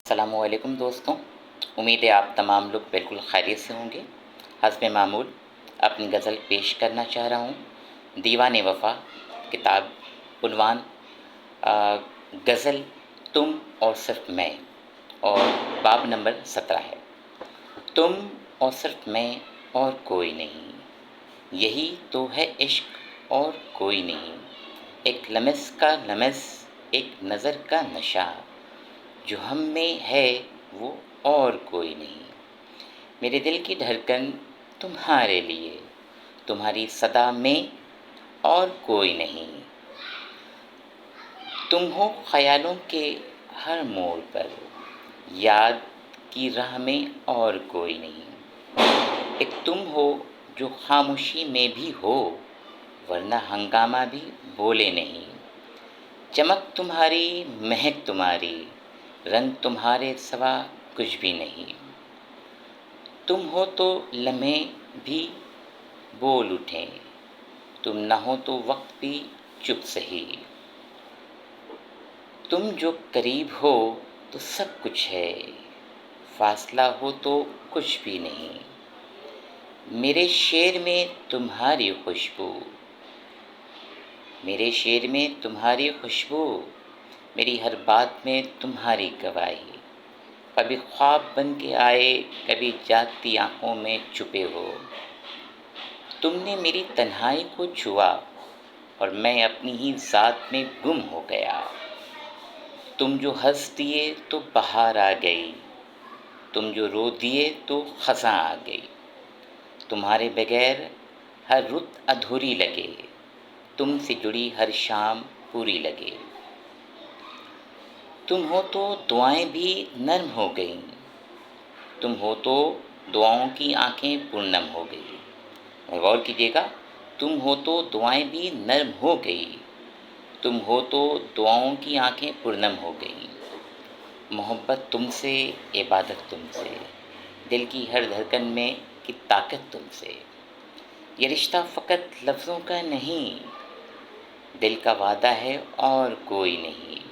السلام علیکم دوستوں، امید ہے آپ تمام لوگ بالکل خیریت سے ہوں گے۔ حسب معمول اپنی غزل پیش کرنا چاہ رہا ہوں۔ دیوان وفا، کتاب، عنوان غزل تم اور صرف میں، اور باب نمبر 17 ہے۔ تم اور صرف میں اور کوئی نہیں، یہی تو ہے عشق اور کوئی نہیں۔ ایک لمس کا لمس، ایک نظر کا نشہ، جو ہم میں ہے وہ اور کوئی نہیں۔ میرے دل کی دھڑکن تمہارے لیے، تمہاری صدا میں اور کوئی نہیں۔ تم ہو خیالوں کے ہر موڑ پر، یاد کی راہ میں اور کوئی نہیں۔ ایک تم ہو جو خاموشی میں بھی ہو، ورنہ ہنگامہ بھی بولے نہیں۔ چمک تمہاری، مہک تمہاری، رنگ تمہارے سوا کچھ بھی نہیں۔ تم ہو تو لمحے بھی بول اٹھیں، تم نہ ہو تو وقت بھی چپ سہی۔ تم جو قریب ہو تو سب کچھ ہے، فاصلہ ہو تو کچھ بھی نہیں۔ میرے شعر میں تمہاری خوشبو، میرے شعر میں تمہاری خوشبو، میری ہر بات میں تمہاری گواہی۔ کبھی خواب بن کے آئے، کبھی جاگتی آنکھوں میں چھپے ہو۔ تم نے میری تنہائی کو چھوا، اور میں اپنی ہی ذات میں گم ہو گیا۔ تم جو ہنس دیے تو بہار آ گئی، تم جو رو دیے تو خزاں آ گئی۔ تمہارے بغیر ہر رت ادھوری لگے، تم سے جڑی ہر شام پوری لگے۔ تم ہو تو دعائیں بھی نرم ہو گئیں، تم ہو تو دعاؤں کی آنکھیں پرنم ہو گئی۔ غور کیجیے گا، تم ہو تو دعائیں بھی نرم ہو گئی، تم ہو تو دعاؤں کی آنکھیں پرنم ہو گئیں۔ محبت تم سے، عبادت تم سے، دل کی ہر دھڑکن میں کی طاقت تم سے۔ یہ رشتہ فقط لفظوں کا نہیں، دل کا وعدہ ہے اور کوئی نہیں۔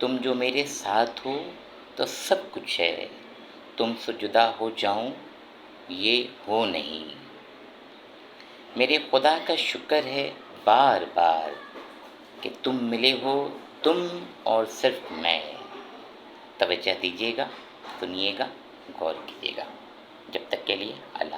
تم جو میرے ساتھ ہو تو سب کچھ ہے، تم سے جدا ہو جاؤں یہ ہو نہیں۔ میرے خدا کا شکر ہے بار بار کہ تم ملے ہو، تم اور صرف میں۔ توجہ دیجیے گا، سنیے گا، غور کیجیے گا۔ جب تک کے لیے اللہ